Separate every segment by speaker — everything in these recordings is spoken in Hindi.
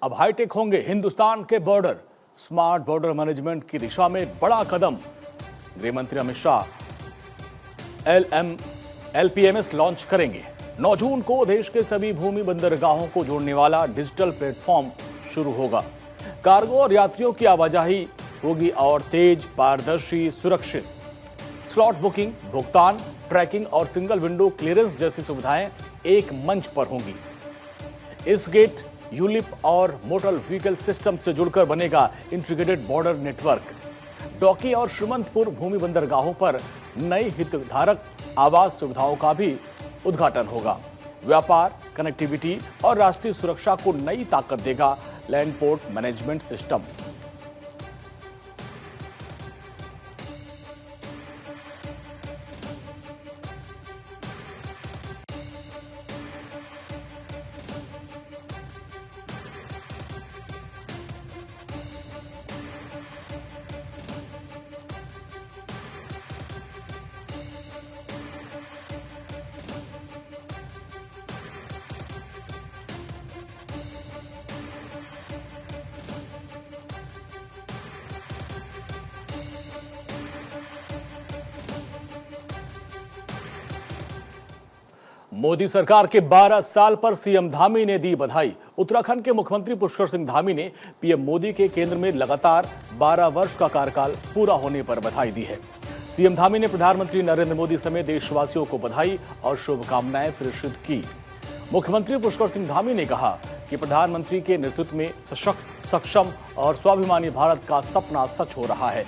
Speaker 1: अब हाईटेक होंगे हिंदुस्तान के बॉर्डर। स्मार्ट बॉर्डर मैनेजमेंट की दिशा में बड़ा कदम। गृह मंत्री अमित शाह LPMS लॉन्च करेंगे। 9 जून को देश के सभी भूमि बंदरगाहों को जोड़ने वाला डिजिटल प्लेटफॉर्म शुरू होगा। कार्गो और यात्रियों की आवाजाही होगी और तेज, पारदर्शी, सुरक्षित। स्लॉट बुकिंग, भुगतान, ट्रैकिंग और सिंगल विंडो क्लियरेंस जैसी सुविधाएं एक मंच पर होंगी। इस गेट, यूलिप और मोटर व्हीकल सिस्टम से जुड़कर बनेगा इंटीग्रेटेड बॉर्डर नेटवर्क। डॉकी और श्रीमंतपुर भूमि बंदरगाहों पर नई हितधारक आवास सुविधाओं का भी उद्घाटन होगा। व्यापार, कनेक्टिविटी और राष्ट्रीय सुरक्षा को नई ताकत देगा land port management system. Modi सरकार के 12 साल पर सीएम धामी ने दी बधाई। उत्तराखंड के मुख्यमंत्री पुष्कर सिंह धामी ने पीएम मोदी के केंद्र में लगातार 12 वर्ष का कार्यकाल पूरा होने पर बधाई दी है। सीएम धामी ने प्रधानमंत्री नरेंद्र मोदी समेत देशवासियों को बधाई और शुभकामनाएं प्रेषित की। मुख्यमंत्री पुष्कर सिंह धामी ने कहा कि प्रधानमंत्री के नेतृत्व में सशक्त, सक्षम और स्वाभिमानी भारत का सपना सच हो रहा है।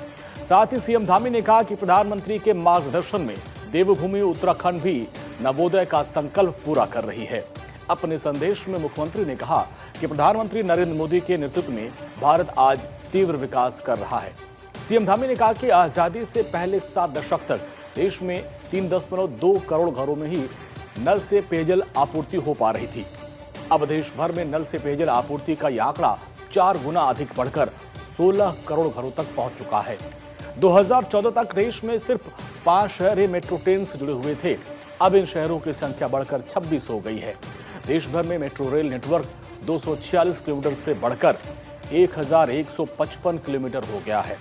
Speaker 1: साथ ही सीएम धामी ने कहा कि प्रधानमंत्री के मार्गदर्शन में देवभूमि उत्तराखंड भी नवोदय का संकल्प पूरा कर रही है। अपने संदेश में मुख्यमंत्री ने कहा कि प्रधानमंत्री नरेंद्र मोदी के नेतृत्व में भारत आज तीव्र विकास कर रहा है। सीएम धामी ने कहा कि आजादी से पहले 7 दशक तक देश में 3.2 करोड़ घरों में ही नल से पेयजल आपूर्ति हो पा रही थी। अब देश भर में नल से पेयजल आपूर्ति का यह आंकड़ा 4 गुना अधिक बढ़कर 16 करोड़ घरों तक पहुंच चुका है। 2014 तक देश में सिर्फ 5 शहर ही मेट्रो ट्रेन से जुड़े हुए थे। अब इन शहरों की संख्या बढ़कर 26 हो गई है। देश भर में मेट्रो रेल नेटवर्क 246 किलोमीटर से बढ़कर 1155 किलोमीटर हो गया है।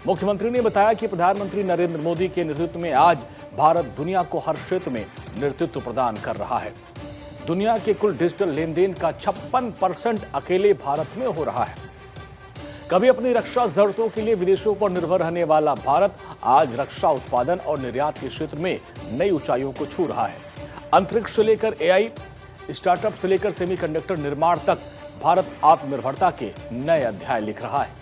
Speaker 1: मुख्यमंत्री ने बताया कि प्रधानमंत्री नरेंद्र मोदी के नेतृत्व में आज भारत दुनिया को हर क्षेत्र में नेतृत्व प्रदान कर रहा है। दुनिया के कुल डिजिटल लेन देन का 56% अकेले भारत में हो रहा है। कभी अपनी रक्षा जरूरतों के लिए विदेशों पर निर्भर रहने वाला भारत आज रक्षा उत्पादन और निर्यात के क्षेत्र में नई ऊंचाइयों को छू रहा है। अंतरिक्ष से लेकर AI, स्टार्टअप से लेकर सेमीकंडक्टर निर्माण तक भारत आत्मनिर्भरता के नए अध्याय लिख रहा है।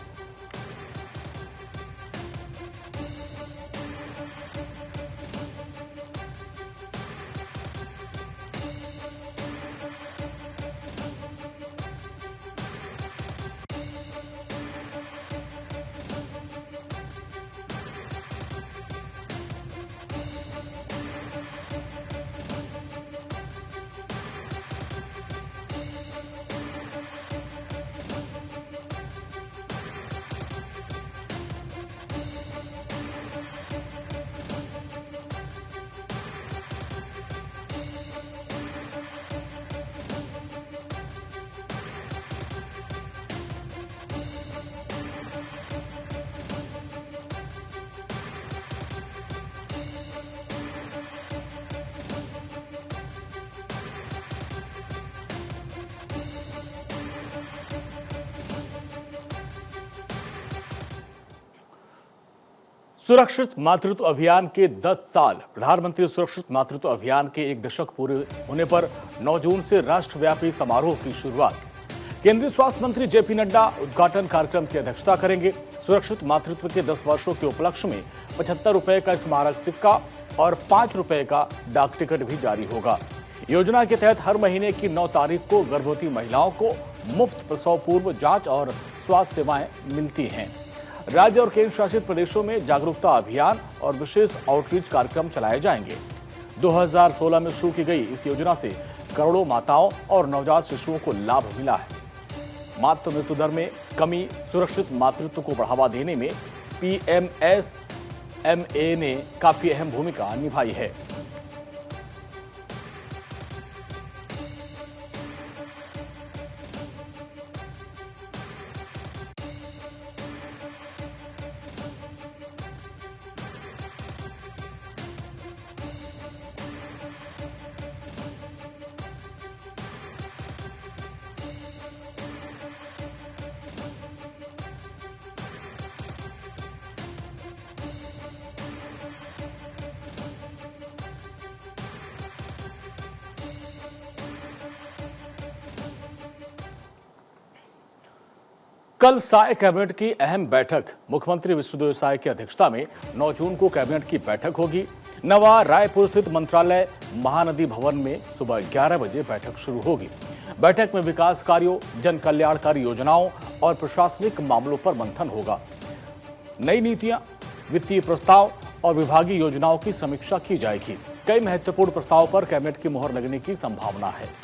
Speaker 1: सुरक्षित मातृत्व अभियान के 10 साल। प्रधानमंत्री सुरक्षित मातृत्व अभियान के 1 दशक पूरे होने पर 9 जून से राष्ट्रव्यापी समारोह की शुरुआत। केंद्रीय स्वास्थ्य मंत्री जेपी नड्डा उद्घाटन कार्यक्रम की अध्यक्षता करेंगे। सुरक्षित मातृत्व के 10 वर्षों के उपलक्ष्य में 75 रुपए का स्मारक सिक्का और 5 रुपए का डाक टिकट भी जारी होगा। योजना के तहत हर महीने की 9 तारीख को गर्भवती महिलाओं को मुफ्त प्रसव पूर्व जांच और स्वास्थ्य सेवाएं मिलती हैं। राज्य और केंद्र शासित प्रदेशों में जागरूकता अभियान और विशेष आउटरीच कार्यक्रम चलाए जाएंगे। 2016 में शुरू की गई इस योजना से करोड़ों माताओं और नवजात शिशुओं को लाभ मिला है। मातृ मृत्यु दर में कमी, सुरक्षित मातृत्व को बढ़ावा देने में PMSMA ने काफी अहम भूमिका निभाई है। कल साय कैबिनेट की अहम बैठक मुख्यमंत्री विष्णुदेव साय की अध्यक्षता में 9 जून को कैबिनेट की बैठक होगी। नवा रायपुर स्थित मंत्रालय महानदी भवन में सुबह 11 बजे बैठक शुरू होगी। बैठक में विकास कार्यों, जन कल्याणकारी योजनाओं और प्रशासनिक मामलों पर मंथन होगा। नई नीतियां, वित्तीय प्रस्ताव और विभागीय योजनाओं की समीक्षा की जाएगी। कई महत्वपूर्ण प्रस्तावों पर कैबिनेट की मुहर लगने की संभावना है।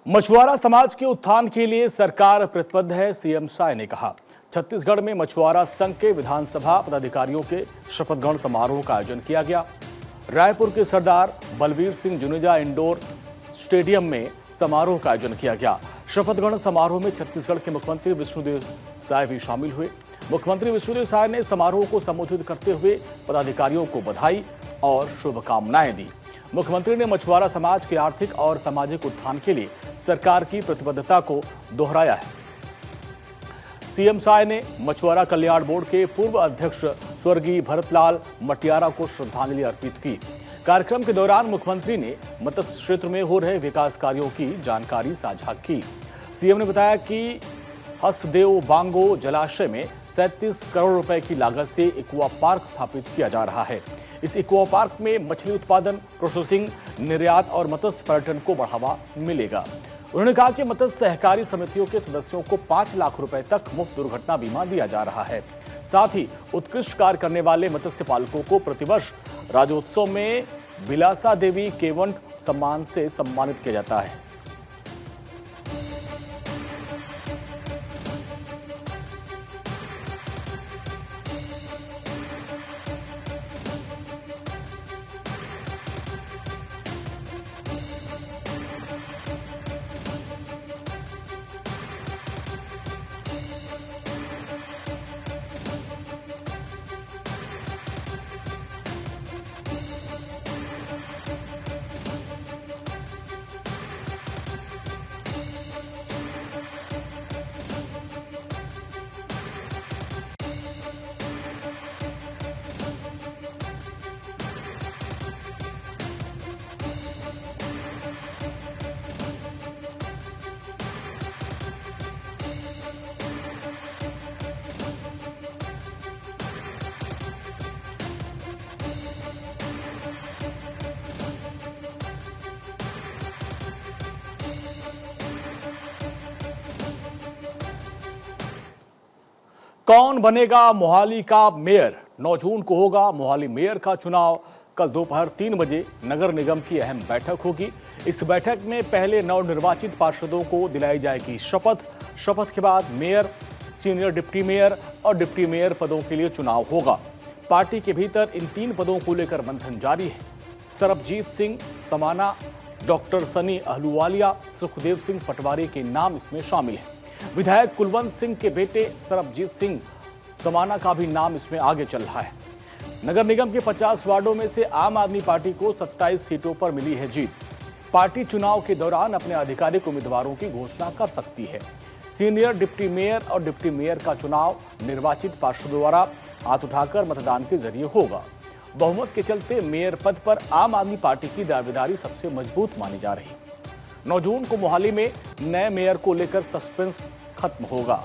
Speaker 1: मछुआरा समाज के उत्थान के लिए सरकार प्रतिबद्ध है, सीएम साय ने कहा। छत्तीसगढ़ में मछुआरा संघ के विधानसभा पदाधिकारियों के शपथ ग्रहण समारोह का आयोजन किया गया। रायपुर के सरदार बलबीर सिंह जुनेजा इंडोर स्टेडियम में समारोह का आयोजन किया गया। शपथ ग्रहण समारोह में छत्तीसगढ़ के मुख्यमंत्री विष्णुदेव साय भी शामिल हुए। मुख्यमंत्री विष्णुदेव साय ने समारोह को संबोधित करते हुए पदाधिकारियों को बधाई और शुभकामनाएं दी। मुख्यमंत्री ने मछुआरा समाज के आर्थिक और सामाजिक उत्थान के लिए सरकार की प्रतिबद्धता को दोहराया है। सीएम साय ने मछुआरा कल्याण बोर्ड के पूर्व अध्यक्ष स्वर्गीय भरतलाल मटियारा को श्रद्धांजलि अर्पित की। कार्यक्रम के दौरान मुख्यमंत्री ने मत्स्य क्षेत्र में हो रहे विकास कार्यों की जानकारी साझा की। सीएम ने बताया कि हसदेव बांगो जलाशय में 37 करोड़ रुपए की लागत से एक्वा पार्क स्थापित किया जा रहा है। इस एक्वा पार्क में मछली उत्पादन, प्रोसेसिंग, निर्यात और मत्स्य पर्यटन को बढ़ावा मिलेगा। उन्होंने कहा कि मत्स्य सहकारी समितियों के सदस्यों को 5 लाख रुपए तक मुफ्त दुर्घटना बीमा दिया जा रहा है। साथ ही उत्कृष्ट कार्य करने वाले मत्स्य पालकों को प्रतिवर्ष राज्योत्सव में बिलासा देवी केवंट सम्मान से सम्मानित किया जाता है। कौन बनेगा मोहाली का मेयर? 9 जून को होगा मोहाली मेयर का चुनाव। कल दोपहर 3 बजे नगर निगम की अहम बैठक होगी। इस बैठक में पहले नवनिर्वाचित पार्षदों को दिलाई जाएगी शपथ। शपथ के बाद मेयर, सीनियर डिप्टी मेयर और डिप्टी मेयर पदों के लिए चुनाव होगा। पार्टी के भीतर इन 3 पदों को लेकर मंथन जारी है। सरबजीत सिंह समाना, डॉक्टर सनी अहलूवालिया, सुखदेव सिंह पटवारी के नाम इसमें शामिल हैं। विधायक कुलवंत सिंह के बेटे सरबजीत सिंह समाना का भी नाम इसमें आगे चल रहा है। नगर निगम के 50 वार्डों में से आम आदमी पार्टी को 27 सीटों पर मिली है जीत। पार्टी चुनाव के दौरान अपने आधिकारिक उम्मीदवारों की घोषणा कर सकती है। सीनियर डिप्टी मेयर और डिप्टी मेयर का चुनाव निर्वाचित पार्षदों द्वारा हाथ उठाकर मतदान के जरिए होगा। बहुमत के चलते मेयर पद पर आम आदमी पार्टी की दावेदारी सबसे मजबूत मानी जा रही। 9 जून को मोहाली में नए मेयर को लेकर सस्पेंस खत्म होगा।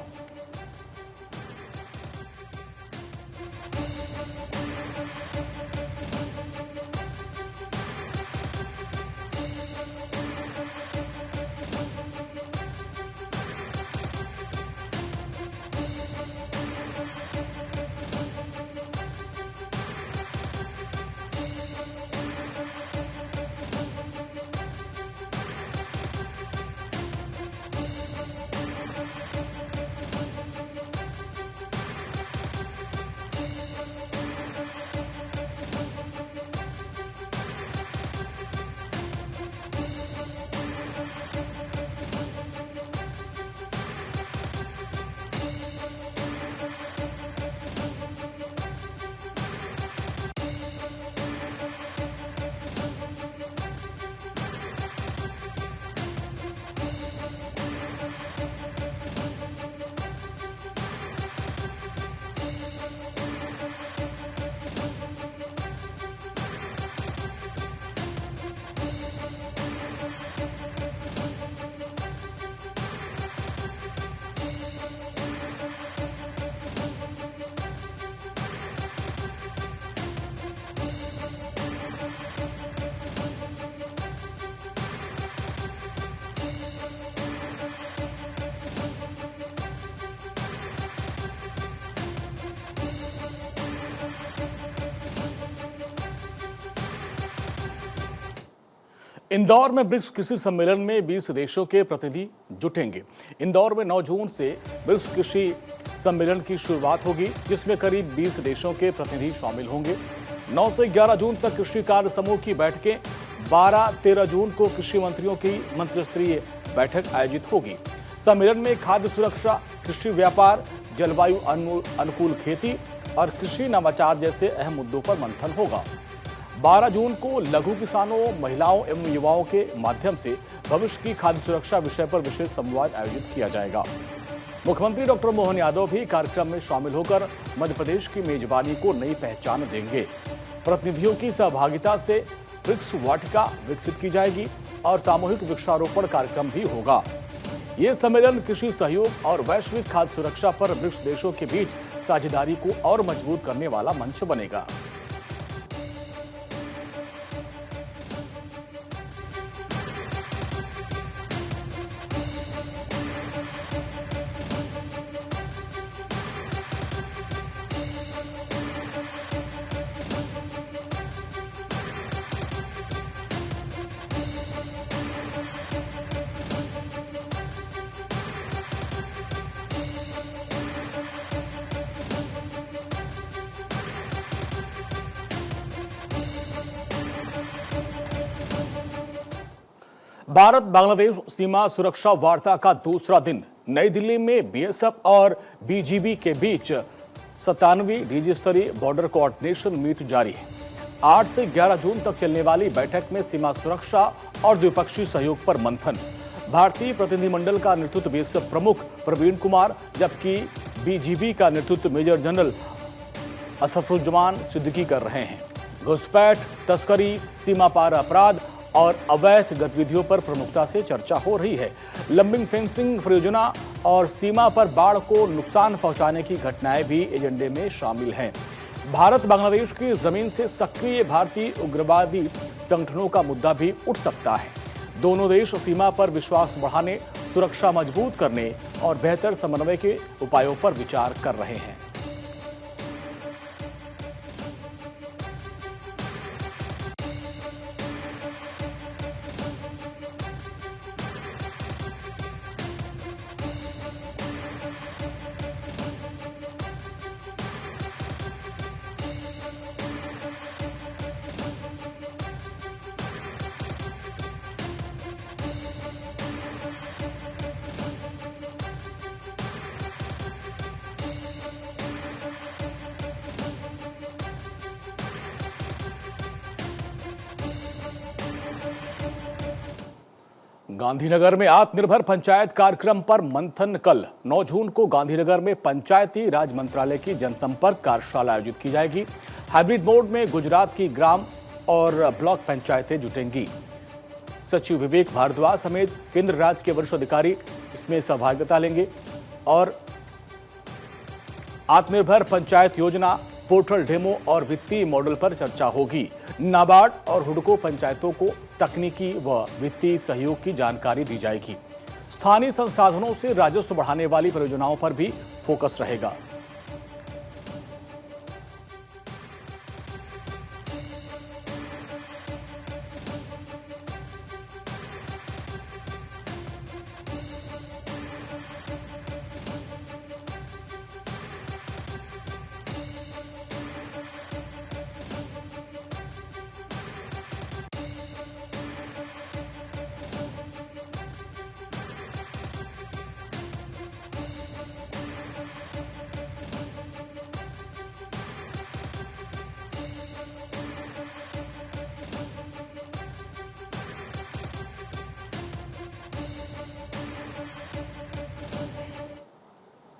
Speaker 1: इंदौर में ब्रिक्स कृषि सम्मेलन में 20 देशों के प्रतिनिधि जुटेंगे। इंदौर में 9 जून से ब्रिक्स कृषि सम्मेलन की शुरुआत होगी, जिसमें करीब 20 देशों के प्रतिनिधि शामिल होंगे। 9 से 11 जून तक कृषि कार्य समूह की बैठकें, 12-13 जून को कृषि मंत्रियों की मंत्रिस्तरीय बैठक आयोजित होगी। सम्मेलन में खाद्य सुरक्षा, कृषि व्यापार, जलवायु अनुकूल खेती और कृषि नवाचार जैसे अहम मुद्दों पर मंथन होगा। 12 जून को लघु किसानों, महिलाओं एवं युवाओं के माध्यम से भविष्य की खाद्य सुरक्षा विषय पर विशेष संवाद आयोजित किया जाएगा। मुख्यमंत्री डॉक्टर मोहन यादव भी कार्यक्रम में शामिल होकर मध्य प्रदेश की मेजबानी को नई पहचान देंगे। प्रतिनिधियों की सहभागिता से ब्रिक्स वाटिका विकसित की जाएगी और सामूहिक वृक्षारोपण कार्यक्रम भी होगा। ये सम्मेलन कृषि सहयोग और वैश्विक खाद्य सुरक्षा पर ब्रिक्स देशों के बीच साझेदारी को और मजबूत करने वाला मंच बनेगा। भारत बांग्लादेश सीमा सुरक्षा वार्ता का दूसरा दिन नई दिल्ली में बीएसएफ और बीजीबी के बीच 97वीं डीजी स्तरीय बॉर्डर कोऑर्डिनेशन मीट जारी है। 8 से 11 जून तक चलने वाली बैठक में सीमा सुरक्षा और द्विपक्षीय सहयोग पर मंथन। भारतीय प्रतिनिधिमंडल का नेतृत्व बीएसएफ प्रमुख प्रवीण कुमार, जबकि बीजीबी का नेतृत्व मेजर जनरल असफुज्जमान सिद्दीकी कर रहे हैं। घुसपैठ, तस्करी, सीमा पार अपराध और अवैध गतिविधियों पर प्रमुखता से चर्चा हो रही है। लंबिंग फेंसिंग परियोजना और सीमा पर बाढ़ को नुकसान पहुंचाने की घटनाएं भी एजेंडे में शामिल हैं। भारत बांग्लादेश की जमीन से सक्रिय भारतीय उग्रवादी संगठनों का मुद्दा भी उठ सकता है। दोनों देश सीमा पर विश्वास बढ़ाने, सुरक्षा मजबूत करने और बेहतर समन्वय के उपायों पर विचार कर रहे हैं। गांधीनगर में आत्मनिर्भर पंचायत कार्यक्रम पर मंथन कल 9 जून को गांधीनगर में पंचायती राज मंत्रालय की जनसंपर्क कार्यशाला आयोजित की जाएगी। हाइब्रिड मोड में गुजरात की ग्राम और ब्लॉक पंचायतें जुटेंगी। सचिव विवेक भारद्वाज समेत केंद्र राज्य के वरिष्ठ अधिकारी इसमें सहभागिता लेंगे और आत्मनिर्भर पंचायत योजना, पोर्टल डेमो और वित्तीय मॉडल पर चर्चा होगी। नाबार्ड और हुडको पंचायतों को तकनीकी व वित्तीय सहयोग की जानकारी दी जाएगी। स्थानीय संसाधनों से राजस्व बढ़ाने वाली परियोजनाओं पर भी फोकस रहेगा।